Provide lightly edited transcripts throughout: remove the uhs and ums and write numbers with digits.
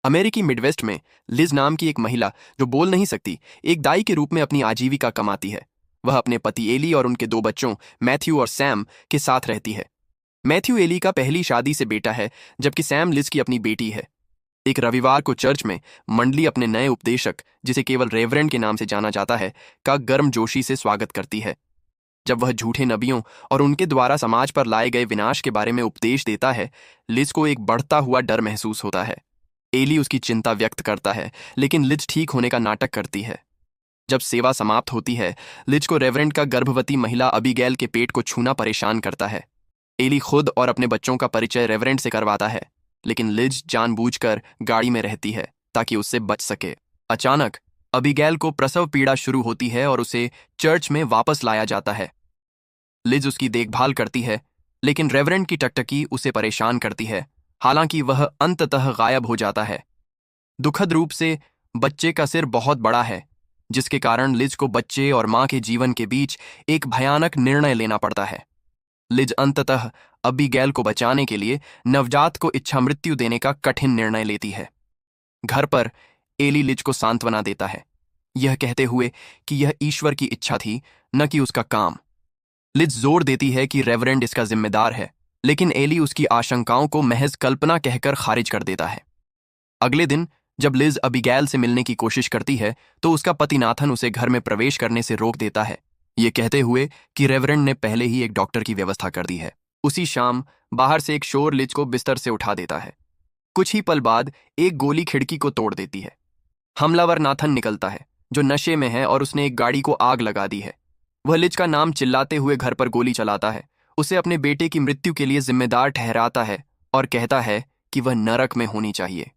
अमेरिकी मिडवेस्ट में लिज नाम की एक महिला जो बोल नहीं सकती, एक दाई के रूप में अपनी आजीविका कमाती है। वह अपने पति एली और उनके दो बच्चों मैथ्यू और सैम के साथ रहती है। मैथ्यू एली का पहली शादी से बेटा है, जबकि सैम लिज की अपनी बेटी है। एक रविवार को चर्च में मंडली अपने नए उपदेशक, जिसे केवल रेवरेंड के नाम से जाना जाता है, का गर्मजोशी से स्वागत करती है। जब वह झूठे नबियों और उनके द्वारा समाज पर लाए गए विनाश के बारे में उपदेश देता है, लिज को एक बढ़ता हुआ डर महसूस होता है। एली उसकी चिंता व्यक्त करता है, लेकिन लिज ठीक होने का नाटक करती है। जब सेवा समाप्त होती है, लिज को रेवरेंड का गर्भवती महिला अबीगैल के पेट को छूना परेशान करता है। एली खुद और अपने बच्चों का परिचय रेवरेंड से करवाता है, लेकिन लिज जानबूझकर गाड़ी में रहती है ताकि उससे बच सके। अचानक अबीगैल को प्रसव पीड़ा शुरू होती है और उसे चर्च में वापस लाया जाता है। लिज उसकी देखभाल करती है, लेकिन रेवरेंड की टकटकी उसे परेशान करती है। हालांकि वह अंततः गायब हो जाता है। दुखद रूप से बच्चे का सिर बहुत बड़ा है, जिसके कारण लिज को बच्चे और मां के जीवन के बीच एक भयानक निर्णय लेना पड़ता है। लिज अंततः अबीगैल को बचाने के लिए नवजात को इच्छा मृत्यु देने का कठिन निर्णय लेती है। घर पर एली लिज को सांत्वना देता है, यह कहते हुए कि यह ईश्वर की इच्छा थी, न कि उसका काम। लिज जोर देती है कि रेवरेंड इसका जिम्मेदार है, लेकिन एली उसकी आशंकाओं को महज कल्पना कहकर खारिज कर देता है। अगले दिन जब लिज अबीगैल से मिलने की कोशिश करती है, तो उसका पति नाथन उसे घर में प्रवेश करने से रोक देता है, ये कहते हुए कि रेवरेंड ने पहले ही एक डॉक्टर की व्यवस्था कर दी है। उसी शाम बाहर से एक शोर लिज को बिस्तर से उठा देता है। कुछ ही पल बाद एक गोली खिड़की को तोड़ देती है। हमलावर नाथन निकलता है, जो नशे में है और उसने एक गाड़ी को आग लगा दी है। वह लिज का नाम चिल्लाते हुए घर पर गोली चलाता है, उसे अपने बेटे की मृत्यु के लिए जिम्मेदार ठहराता है और कहता है कि वह नरक में होनी चाहिए।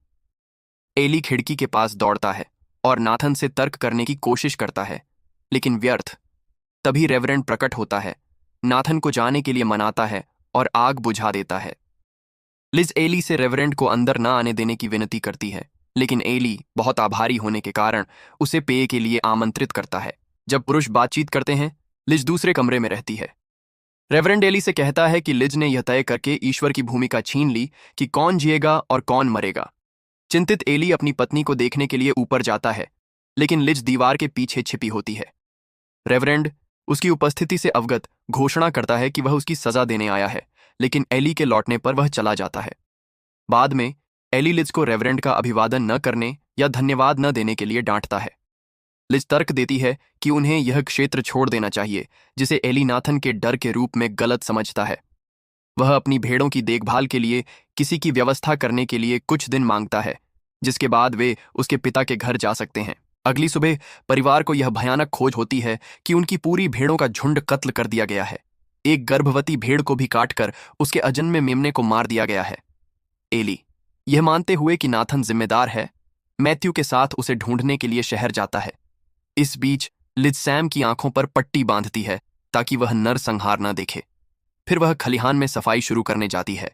एली खिड़की के पास दौड़ता है और नाथन से तर्क करने की कोशिश करता है, लेकिन व्यर्थ। तभी रेवरेंड प्रकट होता है, नाथन को जाने के लिए मनाता है और आग बुझा देता है। लिज एली से रेवरेंड को अंदर न आने देने की विनती करती है, लेकिन एली बहुत आभारी होने के कारण उसे पेय के लिए आमंत्रित करता है। जब पुरुष बातचीत करते हैं, लिज दूसरे कमरे में रहती है। रेवरेंड एली से कहता है कि लिज ने यह तय करके ईश्वर की भूमिका छीन ली कि कौन जिएगा और कौन मरेगा। चिंतित एली अपनी पत्नी को देखने के लिए ऊपर जाता है, लेकिन लिज दीवार के पीछे छिपी होती है। रेवरेंड उसकी उपस्थिति से अवगत घोषणा करता है कि वह उसकी सजा देने आया है, लेकिन एली के लौटने पर वह चला जाता है। बाद में एली लिज को रेवरेंड का अभिवादन न करने या धन्यवाद न देने के लिए डांटता है। लिज तर्क देती है कि उन्हें यह क्षेत्र छोड़ देना चाहिए, जिसे एली नाथन के डर के रूप में गलत समझता है। वह अपनी भेड़ों की देखभाल के लिए किसी की व्यवस्था करने के लिए कुछ दिन मांगता है, जिसके बाद वे उसके पिता के घर जा सकते हैं। अगली सुबह परिवार को यह भयानक खोज होती है कि उनकी पूरी भेड़ों का झुंड कत्ल कर दिया गया है। एक गर्भवती भेड़ को भी काटकर उसके अजन्मे मेमने को मार दिया गया है। एली, यह मानते हुए कि नाथन जिम्मेदार है, मैथ्यू के साथ उसे ढूंढने के लिए शहर जाता है। इस बीच लिज सैम की आंखों पर पट्टी बांधती है ताकि वह नरसंहार न देखे। फिर वह खलिहान में सफाई शुरू करने जाती है।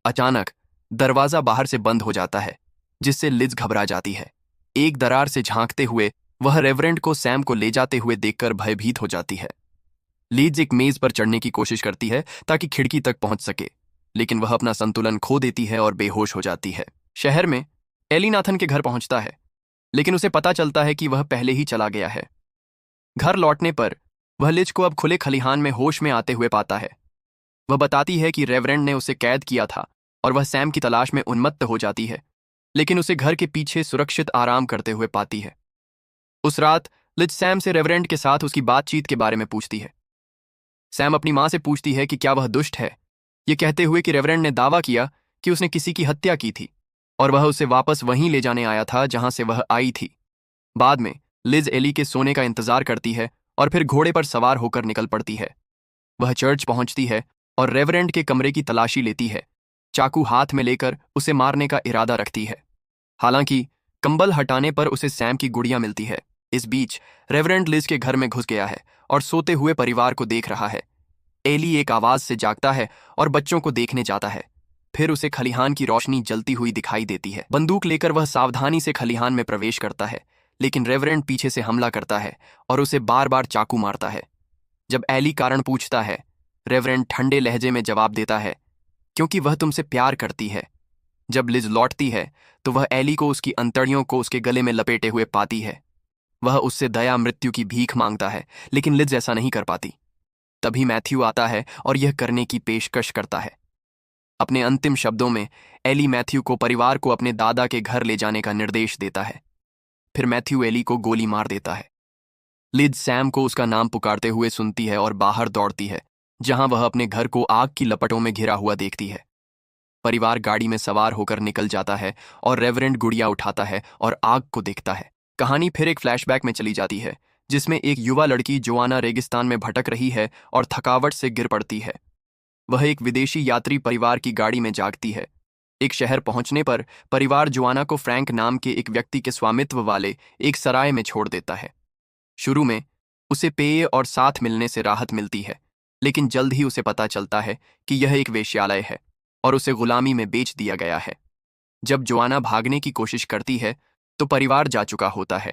अचानक दरवाजा बाहर से बंद हो जाता है, जिससे लिज घबरा जाती है। एक दरार से झांकते हुए वह रेवरेंड को सैम को ले जाते हुए देखकर भयभीत हो जाती है। लिज एक मेज पर चढ़ने की कोशिश करती है ताकि खिड़की तक पहुंच सके, लेकिन वह अपना संतुलन खो देती है और बेहोश हो जाती है। शहर में एली नाथन के घर पहुंचता है, लेकिन उसे पता चलता है कि वह पहले ही चला गया है। घर लौटने पर वह लिज को अब खुले खलिहान में होश में आते हुए पाता है। वह बताती है कि रेवरेंड ने उसे कैद किया था और वह सैम की तलाश में उन्मत्त हो जाती है, लेकिन उसे घर के पीछे सुरक्षित आराम करते हुए पाती है। उस रात लिज सैम से रेवरेंड के साथ उसकी बातचीत के बारे में पूछती है। सैम अपनी मां से पूछती है कि क्या वह दुष्ट है, ये कहते हुए कि रेवरेंड ने दावा किया कि उसने किसी की हत्या की थी और वह उसे वापस वहीं ले जाने आया था जहां से वह आई थी। बाद में लिज एली के सोने का इंतजार करती है और फिर घोड़े पर सवार होकर निकल पड़ती है। वह चर्च पहुंचती है और रेवरेंड के कमरे की तलाशी लेती है, चाकू हाथ में लेकर उसे मारने का इरादा रखती है। हालांकि कंबल हटाने पर उसे सैम की गुड़िया मिलती है। इस बीच रेवरेंड लिज के घर में घुस गया है और सोते हुए परिवार को देख रहा है। एली एक आवाज से जागता है और बच्चों को देखने जाता है। फिर उसे खलिहान की रोशनी जलती हुई दिखाई देती है। बंदूक लेकर वह सावधानी से खलिहान में प्रवेश करता है, लेकिन रेवरेंड पीछे से हमला करता है और उसे बार बार चाकू मारता है। जब एली कारण पूछता है, रेवरेंड ठंडे लहजे में जवाब देता है, क्योंकि वह तुमसे प्यार करती है। जब लिज लौटती है तो वह एली को उसकी अंतड़ियों को उसके गले में लपेटे हुए पाती है। वह उससे दया मृत्यु की भीख मांगता है, लेकिन लिज ऐसा नहीं कर पाती। तभी मैथ्यू आता है और यह करने की पेशकश करता है। अपने अंतिम शब्दों में एली मैथ्यू को परिवार को अपने दादा के घर ले जाने का निर्देश देता है। फिर मैथ्यू एली को गोली मार देता है। लिज सैम को उसका नाम पुकारते हुए सुनती है और बाहर दौड़ती है, जहां वह अपने घर को आग की लपटों में घिरा हुआ देखती है। परिवार गाड़ी में सवार होकर निकल जाता है और रेवरेंड गुड़िया उठाता है और आग को देखता है। कहानी फिर एक फ्लैशबैक में चली जाती है, जिसमें एक युवा लड़की जोआना रेगिस्तान में भटक रही है और थकावट से गिर पड़ती है। वह एक विदेशी यात्री परिवार की गाड़ी में जागती है। एक शहर पहुंचने पर परिवार जोआना को फ्रैंक नाम के एक व्यक्ति के स्वामित्व वाले एक सराय में छोड़ देता है। शुरू में उसे पेय और साथ मिलने से राहत मिलती है, लेकिन जल्द ही उसे पता चलता है कि यह एक वेश्यालय है और उसे गुलामी में बेच दिया गया है। जब जोआना भागने की कोशिश करती है तो परिवार जा चुका होता है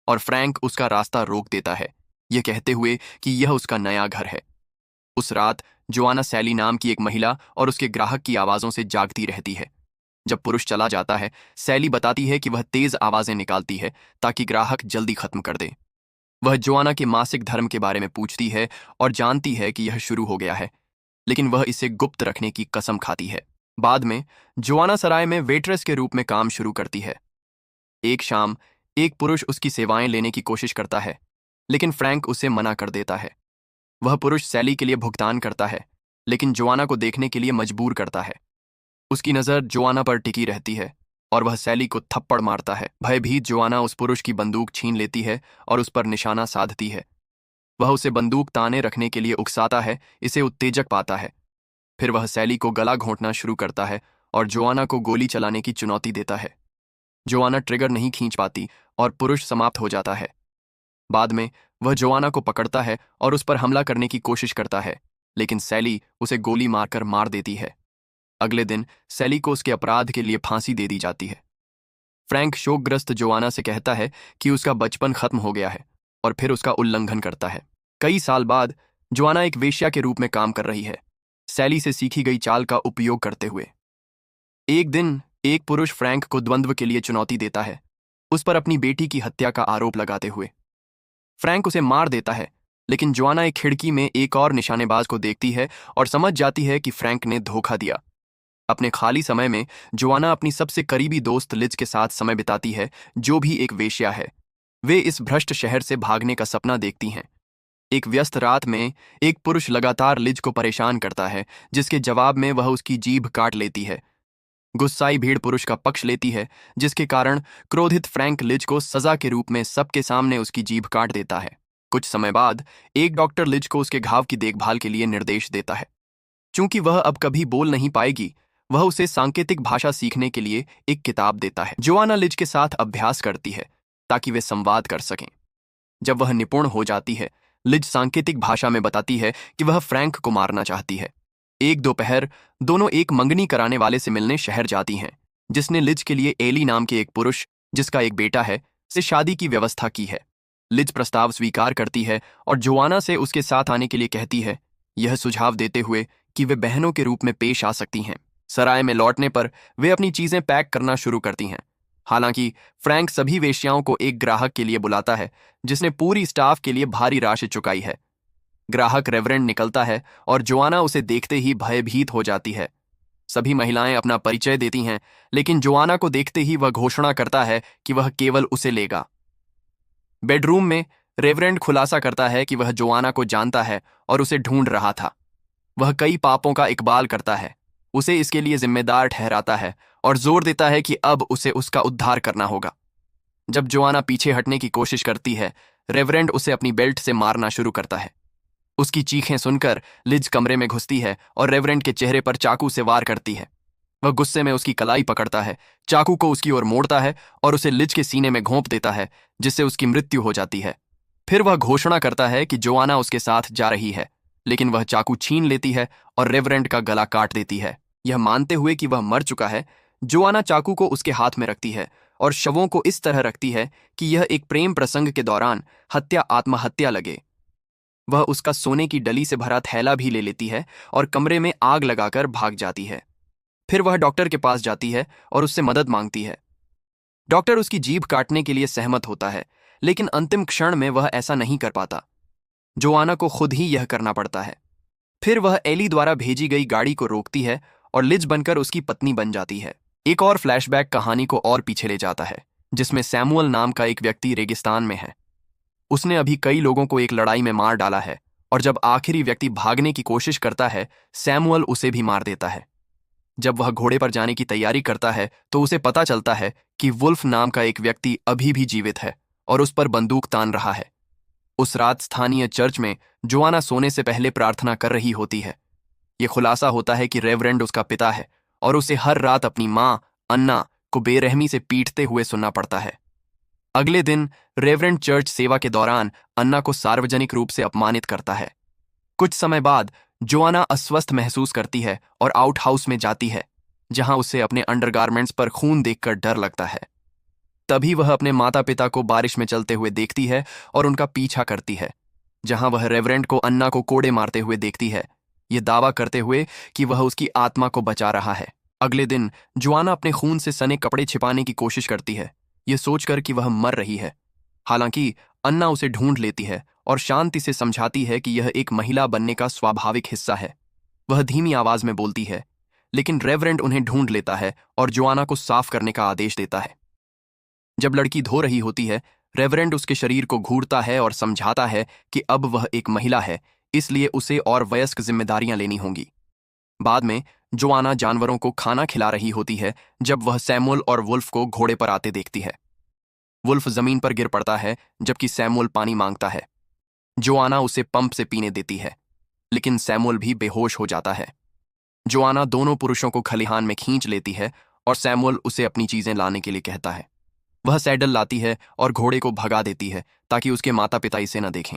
और फ्रैंक उसका रास्ता रोक देता है, यह कहते हुए कि यह उसका नया घर है। उस रात जोआना सैली नाम की एक महिला और उसके ग्राहक की आवाज़ों से जागती रहती है। जब पुरुष चला जाता है, सैली बताती है कि वह तेज आवाज़ें निकालती है ताकि ग्राहक जल्दी खत्म कर दे। वह जोआना के मासिक धर्म के बारे में पूछती है और जानती है कि यह शुरू हो गया है, लेकिन वह इसे गुप्त रखने की कसम खाती है। बाद में जोआना सराय में वेट्रेस के रूप में काम शुरू करती है। एक शाम एक पुरुष उसकी सेवाएं लेने की कोशिश करता है, लेकिन फ्रैंक उसे मना कर देता है। वह पुरुष सैली के लिए भुगतान करता है, लेकिन जोआना को देखने के लिए मजबूर करता है। उसकी नज़र जोआना पर टिकी रहती है और वह सैली को थप्पड़ मारता है। भयभीत जोआना उस पुरुष की बंदूक छीन लेती है और उस पर निशाना साधती है। वह उसे बंदूक ताने रखने के लिए उकसाता है, इसे उत्तेजक पाता है। फिर वह सैली को गला घोंटना शुरू करता है और जोआना को गोली चलाने की चुनौती देता है। जोआना ट्रिगर नहीं खींच पाती और पुरुष समाप्त हो जाता है। बाद में वह जोआना को पकड़ता है और उस पर हमला करने की कोशिश करता है, लेकिन सैली उसे गोली मारकर मार देती है। अगले दिन सैली को उसके अपराध के लिए फांसी दे दी जाती है। फ्रैंक शोकग्रस्त जोआना से कहता है कि उसका बचपन खत्म हो गया है और फिर उसका उल्लंघन करता है। कई साल बाद जोआना एक वेश्या के रूप में काम कर रही है, सैली से सीखी गई चाल का उपयोग करते हुए। एक दिन एक पुरुष फ्रैंक को द्वंद्व के लिए चुनौती देता है, उस पर अपनी बेटी की हत्या का आरोप लगाते हुए। फ्रैंक उसे मार देता है, लेकिन जोआना एक खिड़की में एक और निशानेबाज को देखती है और समझ जाती है कि फ्रैंक ने धोखा दिया। अपने खाली समय में जोआना अपनी सबसे करीबी दोस्त लिज के साथ समय बिताती है, जो भी एक वेश्या है। वे इस भ्रष्ट शहर से भागने का सपना देखती हैं। एक व्यस्त रात में एक पुरुष लगातार लिज को परेशान करता है, जिसके जवाब में वह उसकी जीभ काट लेती है। गुस्साई भीड़ पुरुष का पक्ष लेती है, जिसके कारण क्रोधित फ्रैंक लिज को सजा के रूप में सबके सामने उसकी जीभ काट देता है। कुछ समय बाद एक डॉक्टर लिज को उसके घाव की देखभाल के लिए निर्देश देता है। चूंकि वह अब कभी बोल नहीं पाएगी, वह उसे सांकेतिक भाषा सीखने के लिए एक किताब देता है। जोआना लिज के साथ अभ्यास करती है ताकि वे संवाद कर सकें। जब वह निपुण हो जाती है, लिज सांकेतिक भाषा में बताती है कि वह फ्रैंक को मारना चाहती है। एक दोपहर दोनों एक मंगनी कराने वाले से मिलने शहर जाती हैं, जिसने लिज के लिए एली नाम के एक पुरुष, जिसका एक बेटा है, से शादी की व्यवस्था की है। लिज प्रस्ताव स्वीकार करती है और जोआना से उसके साथ आने के लिए कहती है, यह सुझाव देते हुए कि वे बहनों के रूप में पेश आ सकती हैं। सराय में लौटने पर वे अपनी चीजें पैक करना शुरू करती हैं। हालांकि फ्रैंक सभी वेश्याओं को एक ग्राहक के लिए बुलाता है, जिसने पूरी स्टाफ के लिए भारी राशि चुकाई है। ग्राहक रेवरेंड निकलता है और जोआना उसे देखते ही भयभीत हो जाती है। सभी महिलाएं अपना परिचय देती हैं, लेकिन जोआना को देखते ही वह घोषणा करता है कि वह केवल उसे लेगा। बेडरूम में रेवरेंड खुलासा करता है कि वह जोआना को जानता है और उसे ढूंढ रहा था। वह कई पापों का इकबाल करता है, उसे इसके लिए जिम्मेदार ठहराता है और जोर देता है कि अब उसे उसका उद्धार करना होगा। जब जोआना पीछे हटने की कोशिश करती है, रेवरेंड उसे अपनी बेल्ट से मारना शुरू करता है। उसकी चीखें सुनकर लिज कमरे में घुसती है और रेवरेंड के चेहरे पर चाकू से वार करती है। वह गुस्से में उसकी कलाई पकड़ता है, चाकू को उसकी ओर मोड़ता है और उसे लिज के सीने में घोंप देता है, जिससे उसकी मृत्यु हो जाती है। फिर वह घोषणा करता है कि जोआना उसके साथ जा रही है, लेकिन वह चाकू छीन लेती है और रेवरेंड का गला काट देती है। यह मानते हुए कि वह मर चुका है, जोआना चाकू को उसके हाथ में रखती है और शवों को इस तरह रखती है कि यह एक प्रेम प्रसंग के दौरान हत्या आत्महत्या लगे। वह उसका सोने की डली से भरा थैला भी ले लेती है और कमरे में आग लगाकर भाग जाती है। फिर वह डॉक्टर के पास जाती है और उससे मदद मांगती है। डॉक्टर उसकी जीभ काटने के लिए सहमत होता है, लेकिन अंतिम क्षण में वह ऐसा नहीं कर पाता। जोआना को खुद ही यह करना पड़ता है। फिर वह एली द्वारा भेजी गई गाड़ी को रोकती है और लिज बनकर उसकी पत्नी बन जाती है। एक और फ्लैशबैक कहानी को और पीछे ले जाता है, जिसमें सैमुअल नाम का एक व्यक्ति रेगिस्तान में है। उसने अभी कई लोगों को एक लड़ाई में मार डाला है, और जब आखिरी व्यक्ति भागने की कोशिश करता है, सैमुअल उसे भी मार देता है। जब वह घोड़े पर जाने की तैयारी करता है तो उसे पता चलता है कि वुल्फ नाम का एक व्यक्ति अभी भी जीवित है और उस पर बंदूक तान रहा है। उस रात स्थानीय चर्च में जोआना सोने से पहले प्रार्थना कर रही होती है। यह खुलासा होता है कि रेवरेंड उसका पिता है और उसे हर रात अपनी माँ अन्ना को बेरहमी से पीटते हुए सुनना पड़ता है। अगले दिन रेवरेंड चर्च सेवा के दौरान अन्ना को सार्वजनिक रूप से अपमानित करता है। कुछ समय बाद जोआना अस्वस्थ महसूस करती है और आउट हाउस में जाती है, जहां उसे अपने अंडरगारमेंट्स पर खून देखकर डर लगता है। तभी वह अपने माता पिता को बारिश में चलते हुए देखती है और उनका पीछा करती है, जहां वह रेवरेंड को अन्ना को कोड़े मारते हुए देखती है, ये दावा करते हुए कि वह उसकी आत्मा को बचा रहा है। अगले दिन जोआना अपने खून से सने कपड़े छिपाने की कोशिश करती है, ये सोचकर कि वह मर रही है। हालांकि अन्ना उसे ढूंढ लेती है और शांति से समझाती है कि यह एक महिला बनने का स्वाभाविक हिस्सा है। वह धीमी आवाज में बोलती है, लेकिन रेवरेंड उन्हें ढूंढ लेता है और जोआना को साफ करने का आदेश देता है। जब लड़की धो रही होती है, रेवरेंड उसके शरीर को घूरता है और समझाता है कि अब वह एक महिला है, इसलिए उसे और वयस्क जिम्मेदारियां लेनी होंगी। बाद में जोआना जानवरों को खाना खिला रही होती है जब वह सैमुअल और वुल्फ को घोड़े पर आते देखती है। वुल्फ जमीन पर गिर पड़ता है जबकि सैमुअल पानी मांगता है। जोआना उसे पंप से पीने देती है, लेकिन सैमुअल भी बेहोश हो जाता है। जोआना दोनों पुरुषों को खलिहान में खींच लेती है और सैमुअल उसे अपनी चीजें लाने के लिए कहता है। वह सैडल लाती है और घोड़े को भगा देती है ताकि उसके माता पिता इसे न देखें।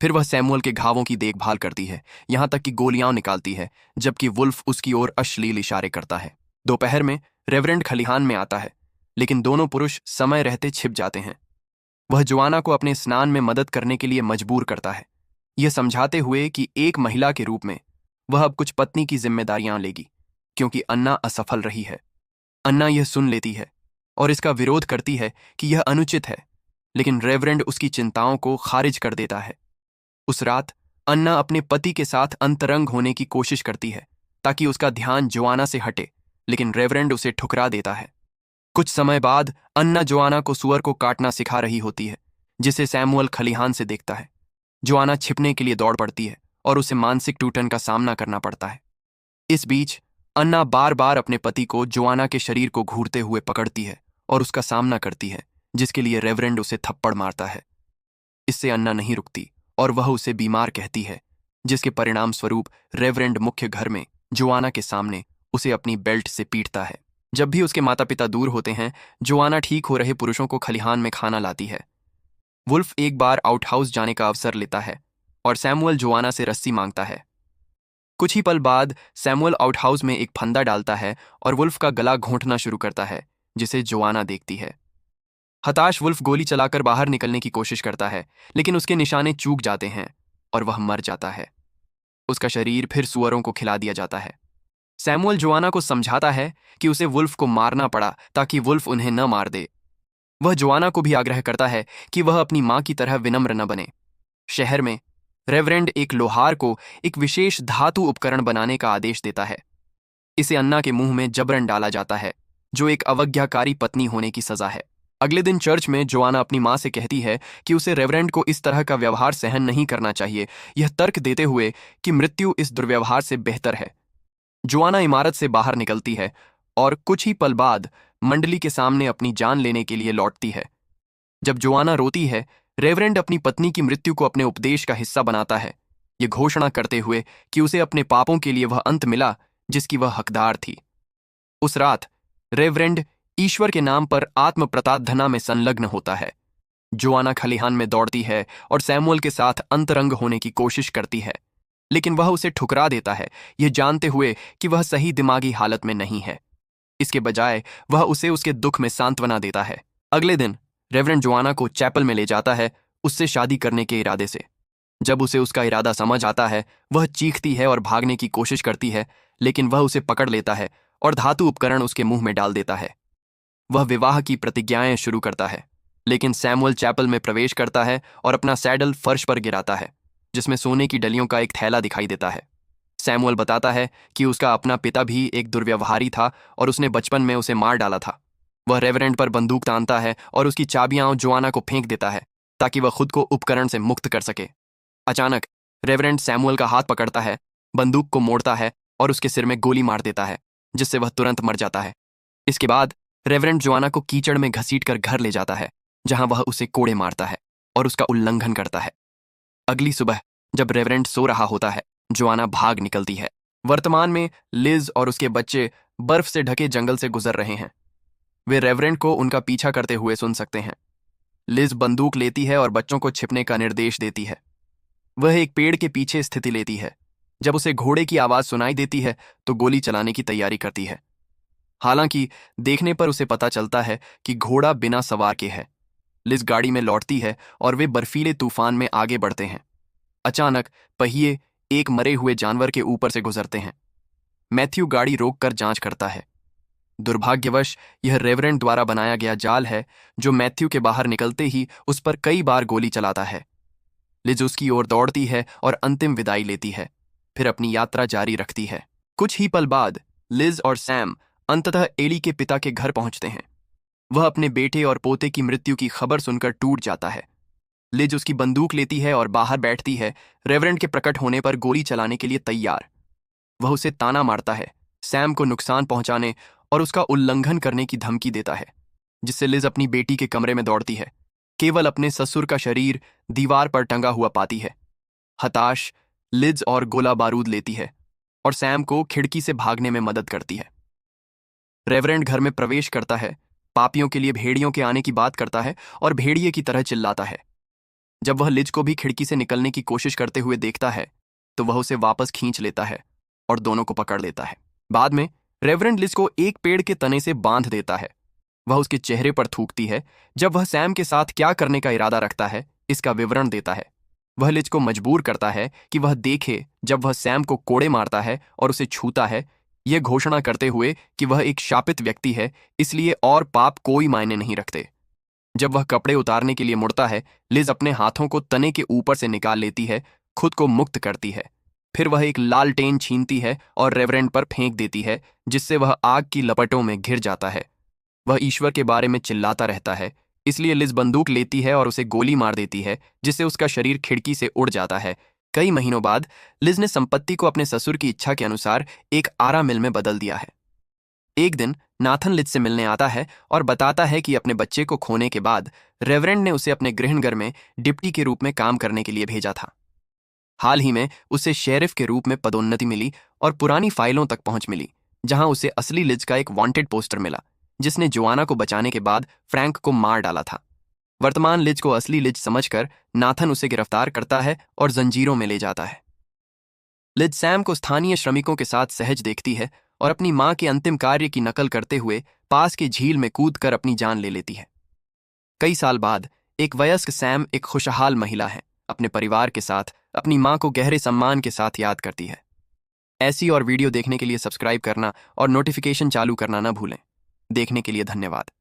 फिर वह सैमुअल के घावों की देखभाल करती है, यहां तक कि गोलियां निकालती है, जबकि वुल्फ उसकी ओर अश्लील इशारे करता है। दोपहर में रेवरेंड खलिहान में आता है, लेकिन दोनों पुरुष समय रहते छिप जाते हैं। वह जोआना को अपने स्नान में मदद करने के लिए मजबूर करता है, यह समझाते हुए कि एक महिला के रूप में वह अब कुछ पत्नी की जिम्मेदारियां लेगी, क्योंकि अन्ना असफल रही है। अन्ना यह सुन लेती है और इसका विरोध करती है कि यह अनुचित है, लेकिन रेवरेंड उसकी चिंताओं को खारिज कर देता है। उस रात अन्ना अपने पति के साथ अंतरंग होने की कोशिश करती है ताकि उसका ध्यान जोआना से हटे, लेकिन रेवरेंड उसे ठुकरा देता है। कुछ समय बाद अन्ना जोआना को सुअर को काटना सिखा रही होती है, जिसे सैमुअल खलिहान से देखता है। जोआना छिपने के लिए दौड़ पड़ती है और उसे मानसिक टूटन का सामना करना पड़ता है। इस बीच अन्ना बार बार अपने पति को जोआना के शरीर को घूरते हुए पकड़ती है और उसका सामना करती है, जिसके लिए रेवरेंड उसे थप्पड़ मारता है। इससे अन्ना नहीं रुकती और वह उसे बीमार कहती है, जिसके परिणाम स्वरूप रेवरेंड मुख्य घर में जोआना के सामने उसे अपनी बेल्ट से पीटता है। जब भी उसके माता पिता दूर होते हैं, जोआना ठीक हो रहे पुरुषों को खलिहान में खाना लाती है। वुल्फ एक बार आउटहाउस जाने का अवसर लेता है और सैमुअल जोआना से रस्सी मांगता है। कुछ ही पल बाद सैमुअल आउटहाउस में एक फंदा डालता है और वुल्फ का गला घोंटना शुरू करता है, जिसे जोआना देखती है। हताश वुल्फ गोली चलाकर बाहर निकलने की कोशिश करता है, लेकिन उसके निशाने चूक जाते हैं और वह मर जाता है। उसका शरीर फिर सुअरों को खिला दिया जाता है। सैमुअल जोआना को समझाता है कि उसे वुल्फ को मारना पड़ा ताकि वुल्फ उन्हें न मार दे। वह जोआना को भी आग्रह करता है कि वह अपनी मां की तरह विनम्र न बने। शहर में रेवरेंड एक लोहार को एक विशेष धातु उपकरण बनाने का आदेश देता है। इसे अन्ना के मुंह में जबरन डाला जाता है, जो एक अवज्ञाकारी पत्नी होने की सजा है। अगले दिन चर्च में जोआना अपनी मां से कहती है कि उसे रेवरेंड को इस तरह का व्यवहार सहन नहीं करना चाहिए, यह तर्क देते हुए कि मृत्यु इस दुर्व्यवहार से बेहतर है। जोआना इमारत से बाहर निकलती है और कुछ ही पल बाद मंडली के सामने अपनी जान लेने के लिए लौटती है। जब जोआना रोती है, रेवरेंड अपनी पत्नी की मृत्यु को अपने उपदेश का हिस्सा बनाता है, ये घोषणा करते हुए कि उसे अपने पापों के लिए वह अंत मिला जिसकी वह हकदार थी। उस रात रेवरेंड ईश्वर के नाम पर आत्म प्रताड़ना में संलग्न होता है। जोआना खलिहान में दौड़ती है और सैमुअल के साथ अंतरंग होने की कोशिश करती है, लेकिन वह उसे ठुकरा देता है, यह जानते हुए कि वह सही दिमागी हालत में नहीं है। इसके बजाय वह उसे उसके दुख में सांत्वना देता है। अगले दिन रेवरेंड जोआना को चैपल में ले जाता है, उससे शादी करने के इरादे से। जब उसे उसका इरादा समझ आता है, वह चीखती है और भागने की कोशिश करती है, लेकिन वह उसे पकड़ लेता है और धातु उपकरण उसके मुंह में डाल देता है। वह विवाह की प्रतिज्ञाएं शुरू करता है, लेकिन सैमुअल चैपल में प्रवेश करता है और अपना सैडल फर्श पर गिराता है, जिसमें सोने की डलियों का एक थैला दिखाई देता है। सैमुअल बताता है कि उसका अपना पिता भी एक दुर्व्यवहारी था और उसने बचपन में उसे मार डाला था। वह रेवरेंड पर बंदूक तानता है और उसकी चाबियां जोआना को फेंक देता है ताकि वह खुद को उपकरण से मुक्त कर सके। अचानक रेवरेंड सैमुअल का हाथ पकड़ता है, बंदूक को मोड़ता है और उसके सिर में गोली मार देता है, जिससे वह तुरंत मर जाता है। इसके बाद रेवरेंड जोआना को कीचड़ में घसीटकर घर ले जाता है, जहां वह उसे कोड़े मारता है और उसका उल्लंघन करता है। अगली सुबह जब रेवरेंड सो रहा होता है, जोआना भाग निकलती है। वर्तमान में लिज और उसके बच्चे बर्फ से ढके जंगल से गुजर रहे हैं। वे रेवरेंड को उनका पीछा करते हुए सुन सकते हैं। लिज बंदूक लेती है और बच्चों को छिपने का निर्देश देती है। वह एक पेड़ के पीछे स्थिति लेती है। जब उसे घोड़े की आवाज सुनाई देती है तो गोली चलाने की तैयारी करती है। हालांकि देखने पर उसे पता चलता है कि घोड़ा बिना सवार के है। लिज गाड़ी में लौटती है और वे बर्फीले तूफान में आगे बढ़ते हैं। अचानक पहिए एक मरे हुए जानवर के ऊपर से गुजरते हैं। मैथ्यू गाड़ी रोककर जांच करता है। दुर्भाग्यवश यह रेवरेंड द्वारा बनाया गया जाल है, जो मैथ्यू के बाहर निकलते ही उस पर कई बार गोली चलाता है। लिज उसकी ओर दौड़ती है और अंतिम विदाई लेती है, फिर अपनी यात्रा जारी रखती है। कुछ ही पल बाद लिज और सैम अंततः एली के पिता के घर पहुंचते हैं। वह अपने बेटे और पोते की मृत्यु की खबर सुनकर टूट जाता है। लिज उसकी बंदूक लेती है और बाहर बैठती है, रेवरेंड के प्रकट होने पर गोली चलाने के लिए तैयार। वह उसे ताना मारता है, सैम को नुकसान पहुंचाने और उसका उल्लंघन करने की धमकी देता है, जिससे लिज अपनी बेटी के कमरे में दौड़ती है। केवल अपने ससुर का शरीर दीवार पर टंगा हुआ पाती है। हताश, लिज और गोला बारूद लेती है और सैम को खिड़की से भागने में मदद करती है। रेवरेंड घर में प्रवेश करता है, पापियों के लिए भेड़ियों के आने की बात करता है और भेड़िए की तरह चिल्लाता है। जब वह लिज को भी खिड़की से निकलने की कोशिश करते हुए देखता है तो वह उसे वापस खींच लेता है और दोनों को पकड़ लेता है। बाद में रेवरेंड लिज को एक पेड़ के तने से बांध देता है। वह उसके चेहरे पर थूकती है। जब वह सैम के साथ क्या करने का इरादा रखता है इसका विवरण देता है। वह लिज को मजबूर करता है कि वह देखे जब वह सैम को कोड़े मारता है और उसे छूता है, यह घोषणा करते हुए कि वह एक शापित व्यक्ति है, इसलिए और पाप कोई मायने नहीं रखते। जब वह कपड़े उतारने के लिए मुड़ता है, लिज अपने हाथों को तने के ऊपर से निकाल लेती है, खुद को मुक्त करती है। फिर वह एक लालटेन छीनती है और रेवरेंड पर फेंक देती है, जिससे वह आग की लपटों में घिर जाता है। वह ईश्वर के बारे में चिल्लाता रहता है, इसलिए लिज बंदूक लेती है और उसे गोली मार देती है, जिससे उसका शरीर खिड़की से उड़ जाता है। कई महीनों बाद लिज ने संपत्ति को अपने ससुर की इच्छा के अनुसार एक आरा मिल में बदल दिया है। एक दिन नाथन लिज से मिलने आता है और बताता है कि अपने बच्चे को खोने के बाद रेवरेंड ने उसे अपने गृहनगर में डिप्टी के रूप में काम करने के लिए भेजा था। हाल ही में उसे शेरिफ के रूप में पदोन्नति मिली और पुरानी फाइलों तक पहुंच मिली, जहां उसे असली लिज का एक वांटेड पोस्टर मिला, जिसने जोआना को बचाने के बाद फ्रैंक को मार डाला था। वर्तमान लिज को असली लिज समझकर नाथन उसे गिरफ्तार करता है और जंजीरों में ले जाता है। लिज सैम को स्थानीय श्रमिकों के साथ सहज देखती है और अपनी मां के अंतिम कार्य की नकल करते हुए पास की झील में कूदकर अपनी जान ले लेती है। कई साल बाद एक वयस्क सैम एक खुशहाल महिला है, अपने परिवार के साथ अपनी मां को गहरे सम्मान के साथ याद करती है। ऐसी और वीडियो देखने के लिए सब्सक्राइब करना और नोटिफिकेशन चालू करना न भूलें। देखने के लिए धन्यवाद।